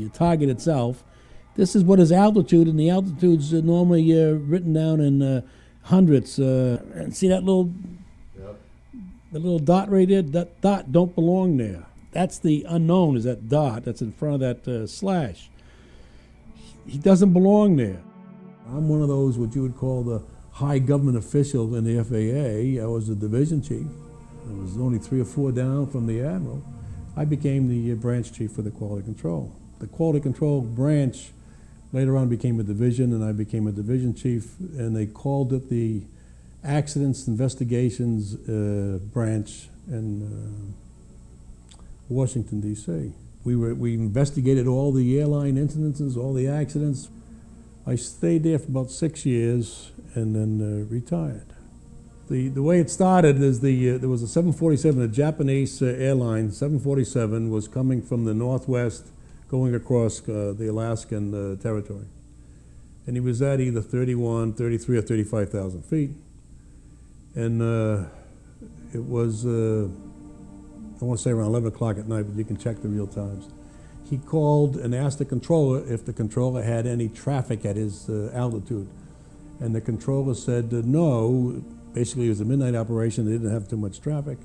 The target itself. This is what is altitude, and the altitude's normally written down in hundredths. And see that little, the little dot right there? That dot don't belong there. That's the unknown, is that dot that's in front of that slash. He doesn't belong there. I'm one of those what you would call the high government official in the FAA. I was the division chief. I was only 3 or 4 down from the admiral. I became the branch chief for the quality control. The quality control branch later on became a division, and I became a division chief, and they called it the Accidents Investigations Branch in Washington, D.C. We investigated all the airline incidences, all the accidents. I stayed there for about 6 years and then retired. The way it started is there was a 747, a Japanese airline, 747, was coming from the northwest going across the Alaskan territory. And he was at either 31, 33, or 35,000 feet. And it was, I want to say around 11 o'clock at night, but you can check the real times. He called and asked the controller if the controller had any traffic at his altitude. And the controller said no. Basically, it was a midnight operation. They didn't have too much traffic.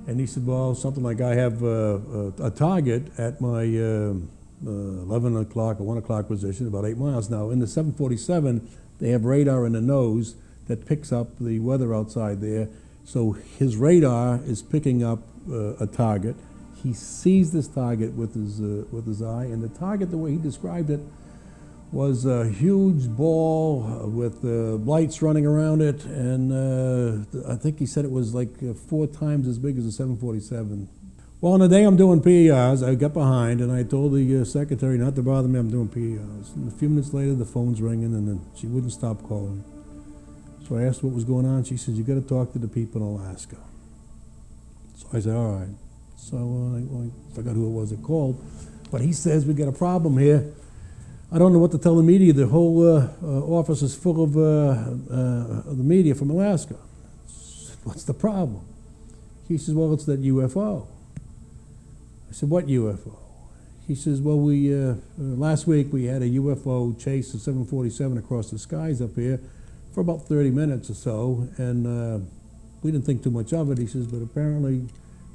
And he said, well, something like I have a target at my 11 o'clock or 1 o'clock position, about 8 miles. Now, in the 747, they have radar in the nose that picks up the weather outside there. So his radar is picking up a target. He sees this target with his eye, and the target, the way he described it, was a huge ball with lights running around it, and I think he said it was like 4 times as big as a 747. Well, on the day I'm doing PERs, I got behind, and I told the secretary not to bother me, I'm doing PERs. And a few minutes later, the phone's ringing, and then she wouldn't stop calling. So I asked what was going on. She says, you got to talk to the people in Alaska. So I said, all right. So I forgot who it was that called, but he says, we got a problem here. I don't know what to tell the media. The whole office is full of the media from Alaska. What's the problem? He says, well, it's that UFO. I said, what UFO? He says, well, last week we had a UFO chase a 747 across the skies up here for about 30 minutes or so, and we didn't think too much of it. He says, but apparently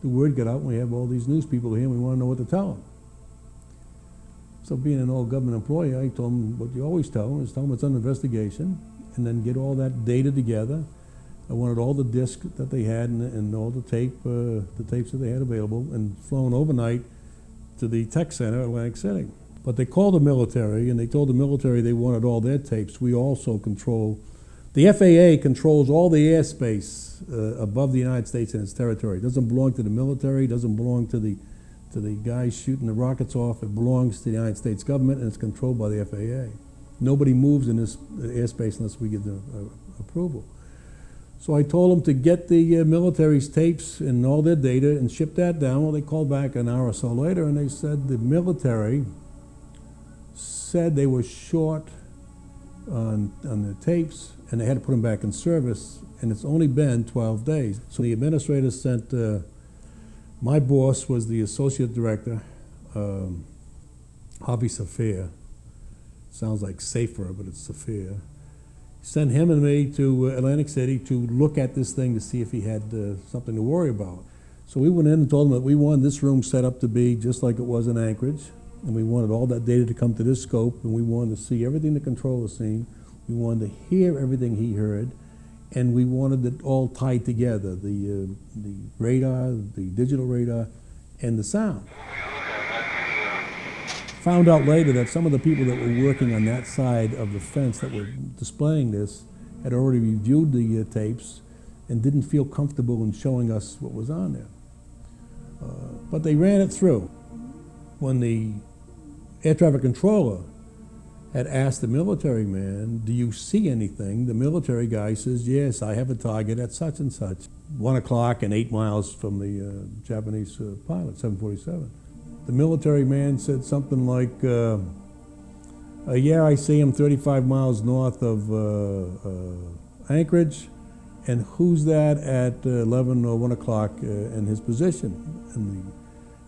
the word got out, and we have all these news people here, and we want to know what to tell them. So being an old government employee, I told him what you always tell them, is tell them it's under investigation, and then get all that data together. I wanted all the discs that they had and all the tapes that they had available, and flown overnight to the tech center at Atlantic City. But they called the military, and they told the military they wanted all their tapes. We also control, the FAA controls all the airspace above the United States and its territory. It doesn't belong to the military, doesn't belong to the guys shooting the rockets off. It belongs to the United States government, and it's controlled by the FAA. Nobody moves in this airspace unless we give them approval. So I told them to get the military's tapes and all their data and ship that down. Well, they called back an hour or so later, and they said the military said they were short on the tapes, and they had to put them back in service, and it's only been 12 days. So the administrator sent, my boss was the associate director, Harvey Safir. Sounds like safer, but it's Safir. Sent him and me to Atlantic City to look at this thing to see if he had something to worry about. So we went in and told him that we wanted this room set up to be just like it was in Anchorage, and we wanted all that data to come to this scope, and we wanted to see everything the controller seen. We wanted to hear everything he heard, and we wanted it all tied together, the radar, the digital radar, and the sound. Found out later that some of the people that were working on that side of the fence that were displaying this had already reviewed the tapes and didn't feel comfortable in showing us what was on there. But they ran it through. When the air traffic controller had asked the military man, do you see anything? The military guy says, yes, I have a target at such and such. 1 o'clock and 8 miles from the Japanese pilot, 747. The military man said something like, yeah, I see him 35 miles north of Anchorage, and who's that at 11 or 1 o'clock in his position? And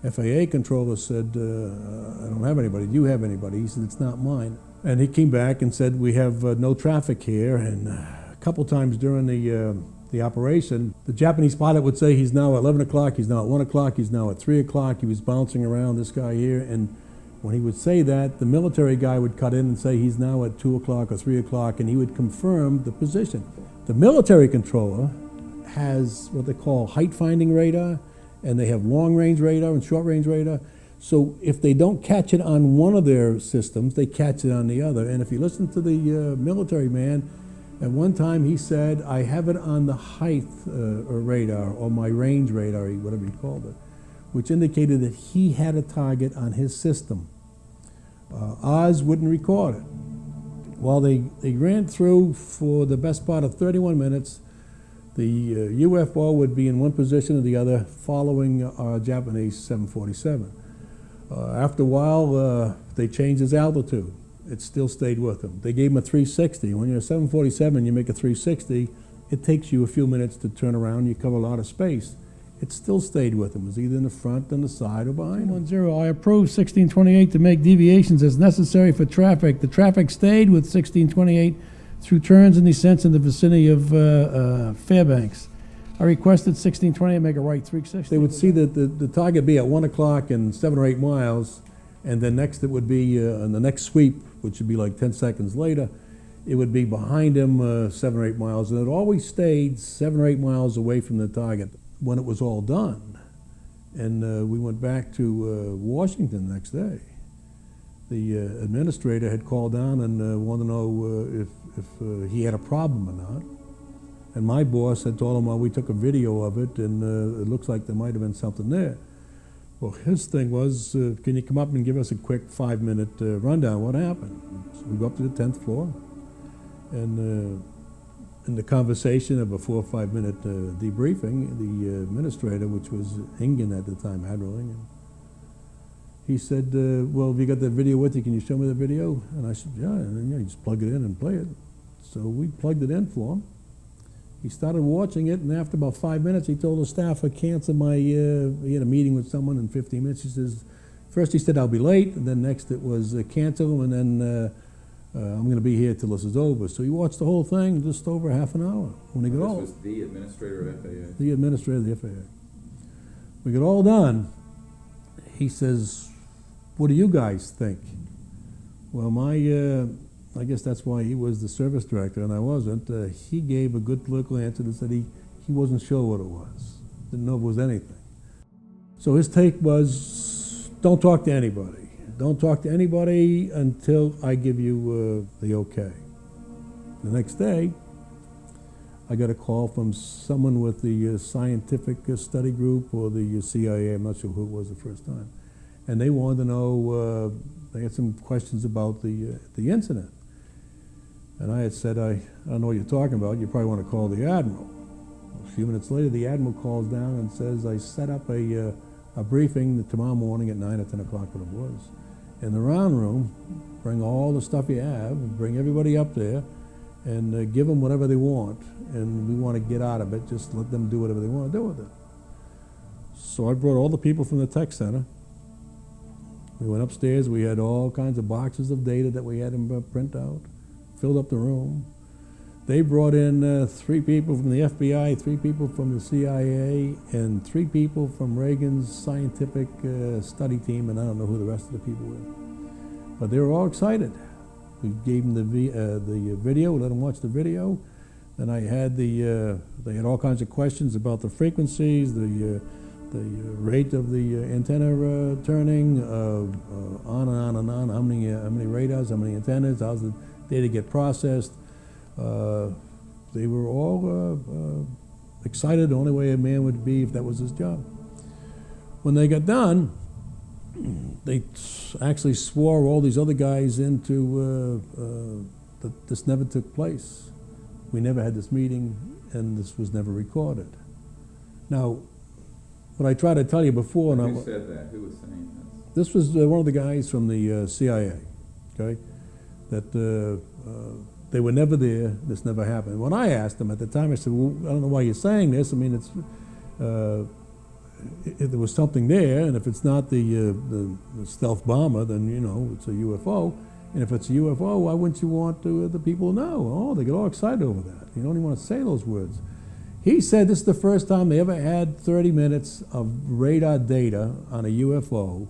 FAA controller said, I don't have anybody. Do you have anybody? He said, it's not mine. And he came back and said, we have no traffic here. And a couple times during the operation, the Japanese pilot would say he's now at 11 o'clock, he's now at 1 o'clock, he's now at 3 o'clock. He was bouncing around, this guy here. And when he would say that, the military guy would cut in and say he's now at 2 o'clock or 3 o'clock, and he would confirm the position. The military controller has what they call height-finding radar, and they have long-range radar and short-range radar. So if they don't catch it on one of their systems, they catch it on the other. And if you listen to the military man, at one time he said, I have it on the height radar, or my range radar, whatever he called it, which indicated that he had a target on his system. Oz wouldn't record it. Well, they ran through for the best part of 31 minutes. The UFO would be in one position or the other, following our Japanese 747. After a while, they changed his altitude. It still stayed with him. They gave him a 360. When you're a 747, you make a 360, it takes you a few minutes to turn around. You cover a lot of space. It still stayed with him. It was either in the front, on the side, or behind him. 10, I approve 1628 to make deviations as necessary for traffic. The traffic stayed with 1628 through turns and descents in the vicinity of Fairbanks. I requested 1628 make a right 360. They would see that the target be at 1 o'clock and 7 or 8 miles, and then next it would be, in the next sweep, which would be like 10 seconds later, it would be behind him 7 or 8 miles, and it always stayed 7 or 8 miles away from the target when it was all done. And we went back to Washington the next day. The administrator had called down and wanted to know if he had a problem or not. And my boss had told him, well, we took a video of it, and it looks like there might have been something there. Well, his thing was, can you come up and give us a quick 5-minute rundown? What happened? So we go up to the 10th floor, and in the conversation of a 4 or 5 minute debriefing, the administrator, which was Ingen at the time, Admiral Ingen, he said, well, have you got that video with you? Can you show me the video? And I said, yeah. And then you just plug it in and play it. So we plugged it in for him. He started watching it, and after about 5 minutes, he told the staff, I cancel my, he had a meeting with someone in 15 minutes. He says, first he said, I'll be late, and then next it was cancel, and then I'm going to be here till this is over. So he watched the whole thing just over half an hour. When he got all, this was the administrator of FAA? The administrator of the FAA. We got all done. He says, what do you guys think? Well, I guess that's why he was the service director and I wasn't. He gave a good political answer that said he wasn't sure what it was. Didn't know if it was anything. So his take was, don't talk to anybody. Don't talk to anybody until I give you the okay. The next day, I got a call from someone with the scientific study group or the CIA, I'm not sure who it was the first time. And they wanted to know, they had some questions about the incident. And I had said, I don't know what you're talking about, you probably want to call the Admiral. A few minutes later, the Admiral calls down and says, I set up a briefing tomorrow morning at 9 or 10 o'clock, what it was. In the round room, bring all the stuff you have, bring everybody up there, and give them whatever they want. And we want to get out of it, just let them do whatever they want to do with it. So I brought all the people from the tech center. We went upstairs, we had all kinds of boxes of data that we had them print out, filled up the room. They brought in 3 people from the FBI, 3 people from the CIA, and 3 people from Reagan's scientific study team, and I don't know who the rest of the people were. But they were all excited. We gave them the video, let them watch the video. Then I had they had all kinds of questions about the frequencies, the rate of the antenna turning, on and on and on. How many radars, how many antennas, how's the data get processed. They were all excited the only way a man would be if that was his job. When they got done, they actually swore all these other guys into that this never took place. We never had this meeting, and this was never recorded. Now, what I tried to tell you before... Who said that? Who was saying this? This was one of the guys from the CIA, okay? That they were never there, this never happened. When I asked them at the time, I said, well, I don't know why you're saying this. I mean, if there was something there, and if it's not the stealth bomber, then you know it's a UFO. And if it's a UFO, why wouldn't you want the people to know? Oh, they get all excited over that. You don't even want to say those words. He said this is the first time they ever had 30 minutes of radar data on a UFO,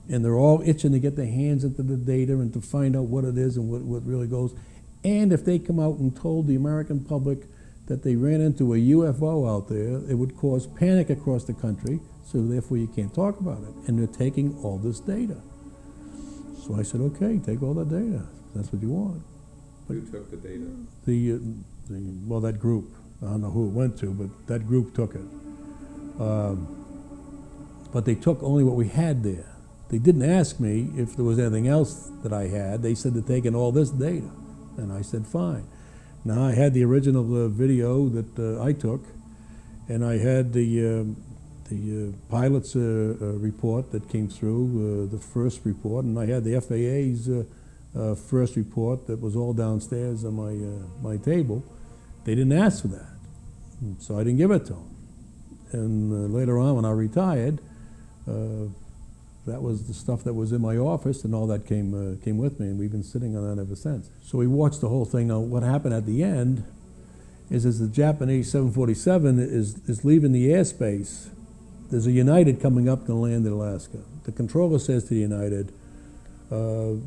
and they're all itching to get their hands into the data and to find out what it is and what really goes. And if they come out and told the American public that they ran into a UFO out there, it would cause panic across the country, so therefore you can't talk about it. And they're taking all this data. So I said, okay, take all that data. That's what you want. Who took the data? Well, that group. I don't know who it went to, but that group took it. But they took only what we had there. They didn't ask me if there was anything else that I had. They said they're taking all this data. And I said, fine. Now, I had the original video that I took, and I had the pilot's report that came through, the first report, and I had the FAA's first report that was all downstairs on my table. They didn't ask for that, so I didn't give it to them. And later on, when I retired, that was the stuff that was in my office, and all that came with me, and we've been sitting on that ever since. So we watched the whole thing. Now, what happened at the end is as the Japanese 747 is leaving the airspace, there's a United coming up to land in Alaska. The controller says to the United,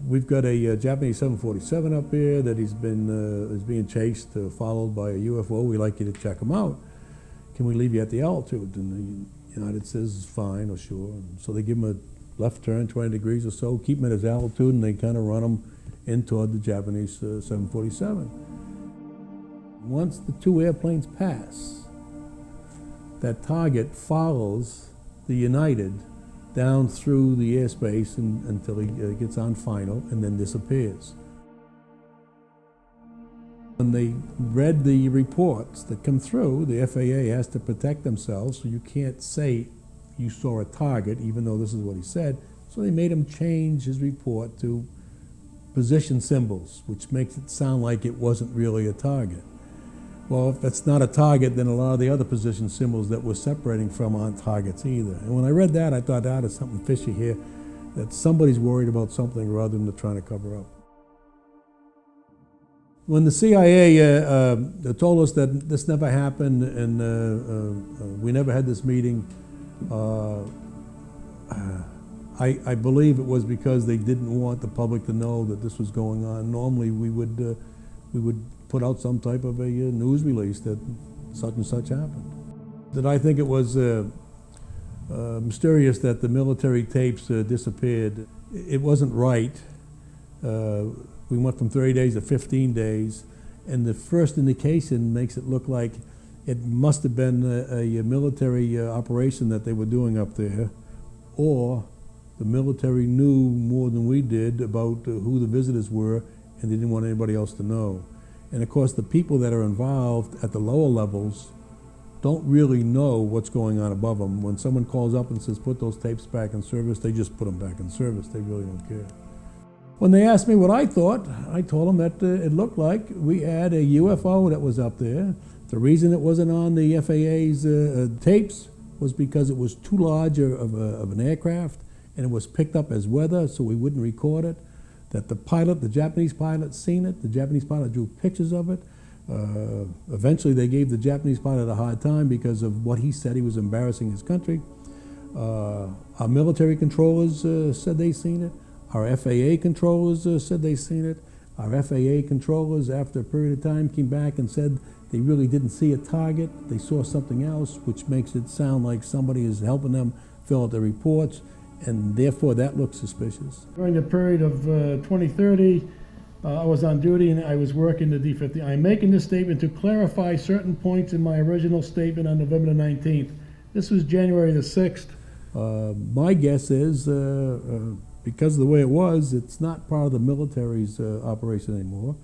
we've got a Japanese 747 up here that is being chased, followed by a UFO. We'd like you to check him out. Can we leave you at the altitude? And the United says, fine, or sure. And so they give him a left turn, 20 degrees or so, keep him at his altitude, and they kind of run him in toward the Japanese 747. Once the two airplanes pass, that target follows the United down through the airspace until he gets on final and then disappears. When they read the reports that come through, the FAA has to protect themselves, so you can't say you saw a target, even though this is what he said. So they made him change his report to position symbols, which makes it sound like it wasn't really a target. Well, if that's not a target, then a lot of the other position symbols that we're separating from aren't targets either. And when I read that, I thought, there's something fishy here, that somebody's worried about something rather than they're trying to cover up. When the CIA told us that this never happened and we never had this meeting, I believe it was because they didn't want the public to know that this was going on. Normally we would put out some type of a news release that such and such happened. That I think it was mysterious that the military tapes disappeared. It wasn't right. We went from 30 days to 15 days, and the first indication makes it look like it must have been a military operation that they were doing up there, or the military knew more than we did about who the visitors were, and they didn't want anybody else to know. And of course, the people that are involved at the lower levels don't really know what's going on above them. When someone calls up and says, put those tapes back in service, they just put them back in service. They really don't care. When they asked me what I thought, I told them that it looked like we had a UFO that was up there. The reason it wasn't on the FAA's tapes was because it was too large of an aircraft, and it was picked up as weather, so we wouldn't record it. That the pilot, the Japanese pilot, seen it. The Japanese pilot drew pictures of it. Eventually, they gave the Japanese pilot a hard time because of what he said. He was embarrassing his country. Our military controllers said they seen it. Our FAA controllers said they seen it. Our FAA controllers, after a period of time, came back and said they really didn't see a target. They saw something else, which makes it sound like somebody is helping them fill out their reports, and therefore that looks suspicious. During the period of 2030, I was on duty and I was working the D-50. I'm making this statement to clarify certain points in my original statement on November the 19th. This was January the 6th. My guess is, because of the way it was, it's not part of the military's operation anymore,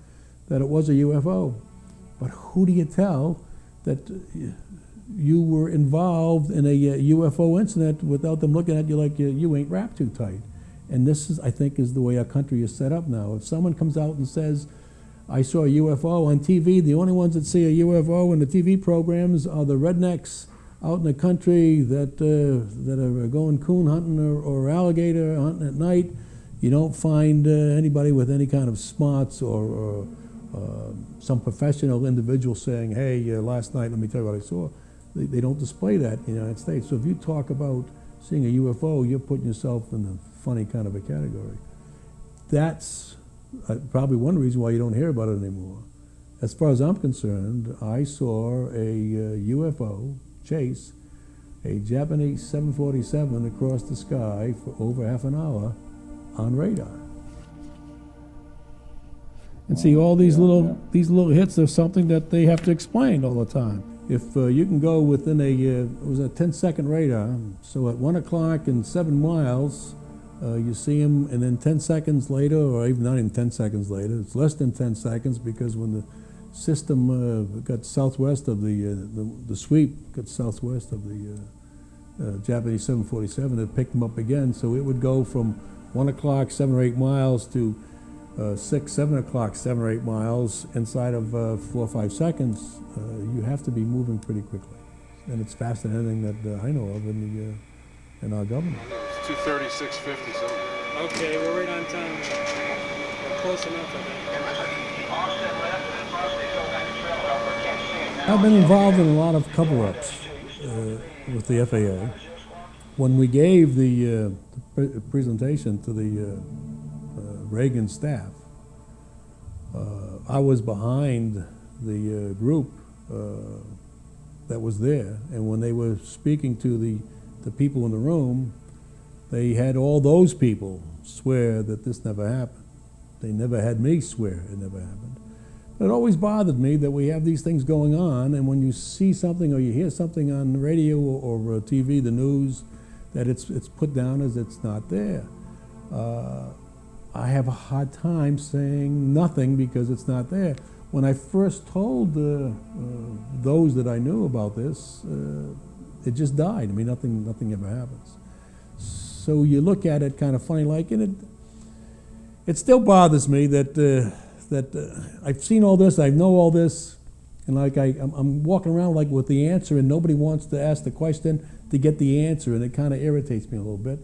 that it was a UFO. But who do you tell that you were involved in a UFO incident without them looking at you like you ain't wrapped too tight? And this is, I think, is the way our country is set up now. If someone comes out and says, I saw a UFO on TV, the only ones that see a UFO in the TV programs are the rednecks out in the country that are going coon hunting or alligator hunting at night, you don't find anybody with any kind of smarts or some professional individual saying, hey, last night, let me tell you what I saw. They don't display that in the United States. So if you talk about seeing a UFO, you're putting yourself in a funny kind of a category. That's probably one reason why you don't hear about it anymore. As far as I'm concerned, I saw a UFO chase a Japanese 747 across the sky for over half an hour on radar. And see, all these little hits are something that they have to explain all the time. If you can go within it was a 10-second radar, so at 1 o'clock and 7 miles, you see them, and then 10 seconds later, or even not even 10 seconds later, it's less than 10 seconds, because when the system got southwest of the sweep got southwest of the Japanese 747, it picked them up again, so it would go from 1 o'clock, 7 or 8 miles to 6, 7 o'clock, 7 or 8 miles inside of 4 or 5 seconds. You have to be moving pretty quickly, and it's faster than anything that I know of in our government. It's 2:30, 6:50 something. Okay, we're right on time. We're close enough, I think. I've been involved in a lot of cover-ups with the FAA. When we gave the presentation to the Reagan staff, I was behind the group that was there, and when they were speaking to the people in the room, they had all those people swear that this never happened. They never had me swear it never happened. But it always bothered me that we have these things going on, and when you see something or you hear something on the radio or TV, the news, that it's put down as it's not there. I have a hard time saying nothing because it's not there. When I first told those that I knew about this, it just died. I mean, nothing ever happens. So you look at it kind of funny, like, and it still bothers me that I've seen all this, I know all this, and like I'm walking around like with the answer, and nobody wants to ask the question to get the answer, and it kind of irritates me a little bit.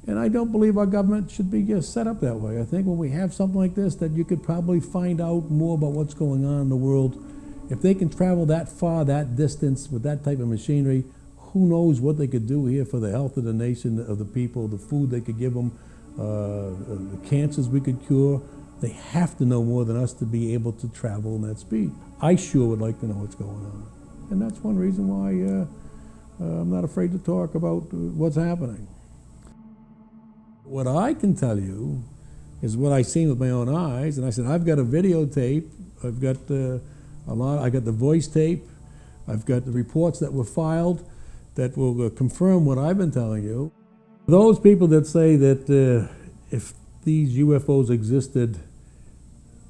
And I don't believe our government should be set up that way. I think when we have something like this, that you could probably find out more about what's going on in the world. If they can travel that far, that distance, with that type of machinery, who knows what they could do here for the health of the nation, of the people, the food they could give them, the cancers we could cure. They have to know more than us to be able to travel in that speed. I sure would like to know what's going on. And that's one reason why I'm not afraid to talk about what's happening. What I can tell you is what I've seen with my own eyes, and I said, I've got a videotape, I've got I got the voice tape, I've got the reports that were filed that will confirm what I've been telling you. Those people that say that if these UFOs existed,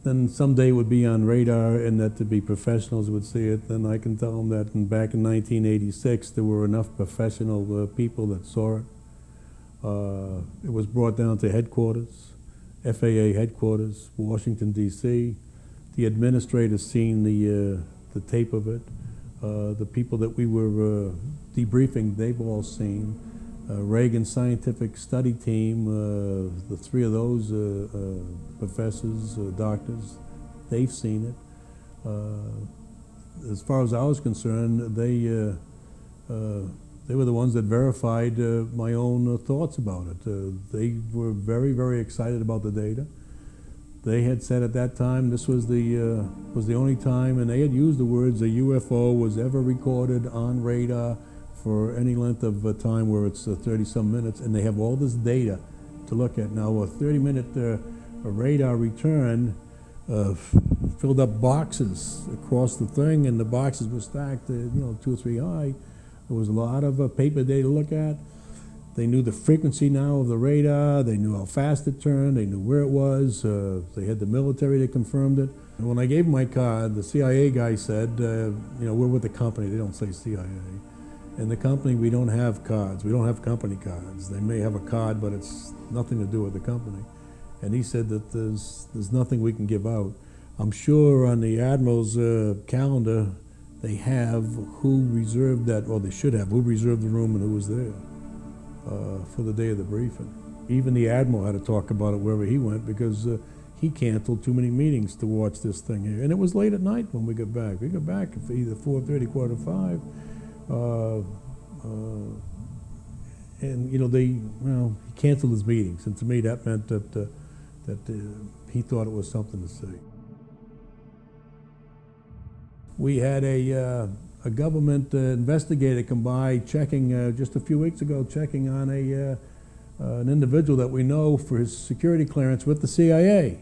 then someday it would be on radar and that to be professionals would see it, then I can tell them that back in 1986 there were enough professional people that saw it. It was brought down to headquarters, FAA headquarters, Washington, D.C. The administrators seen the tape of it. The people that we were debriefing, they've all seen. Reagan Scientific Study Team, the three of those professors, doctors, they've seen it. As far as I was concerned, they were the ones that verified my own thoughts about it. They were very, very excited about the data. They had said at that time this was the only time, and they had used the words, a UFO was ever recorded on radar for any length of time where it's 30-some minutes, and they have all this data to look at. Now, a 30-minute radar return filled up boxes across the thing, and the boxes were stacked 2 or 3 high. There was a lot of paper data to look at. They knew the frequency now of the radar, they knew how fast it turned, they knew where it was, they had the military that confirmed it. And when I gave them my card, the CIA guy said, we're with the company, they don't say CIA. In the company, we don't have cards. We don't have company cards. They may have a card, but it's nothing to do with the company. And he said that there's nothing we can give out. I'm sure on the Admiral's calendar, they have who reserved that, or they should have, who reserved the room and who was there for the day of the briefing. Even the Admiral had to talk about it wherever he went because he canceled too many meetings to watch this thing here. And it was late at night when we got back. We got back at either 4:30, 4:45. And, he canceled his meetings. And to me, that meant that he thought it was something to say. We had a government investigator come by checking, just a few weeks ago, checking on an individual that we know for his security clearance with the CIA.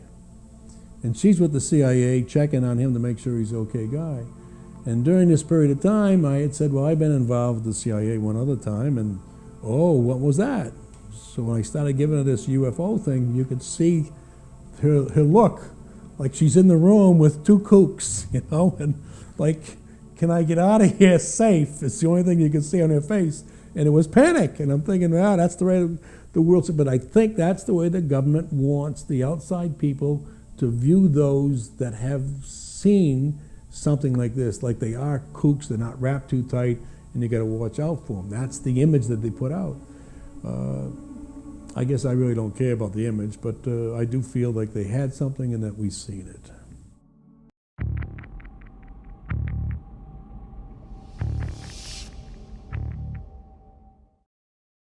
And she's with the CIA checking on him to make sure he's an okay guy. And during this period of time, I had said, well, I've been involved with the CIA one other time, and oh, what was that? So when I started giving her this UFO thing, you could see her look, like she's in the room with two kooks, and like, can I get out of here safe? It's the only thing you can see on her face. And it was panic. And I'm thinking, that's the way the world, but I think that's the way the government wants the outside people to view those that have seen something like this, like they are kooks, they're not wrapped too tight, and you got to watch out for them. That's the image that they put out. I guess I really don't care about the image, but I do feel like they had something and that we've seen it.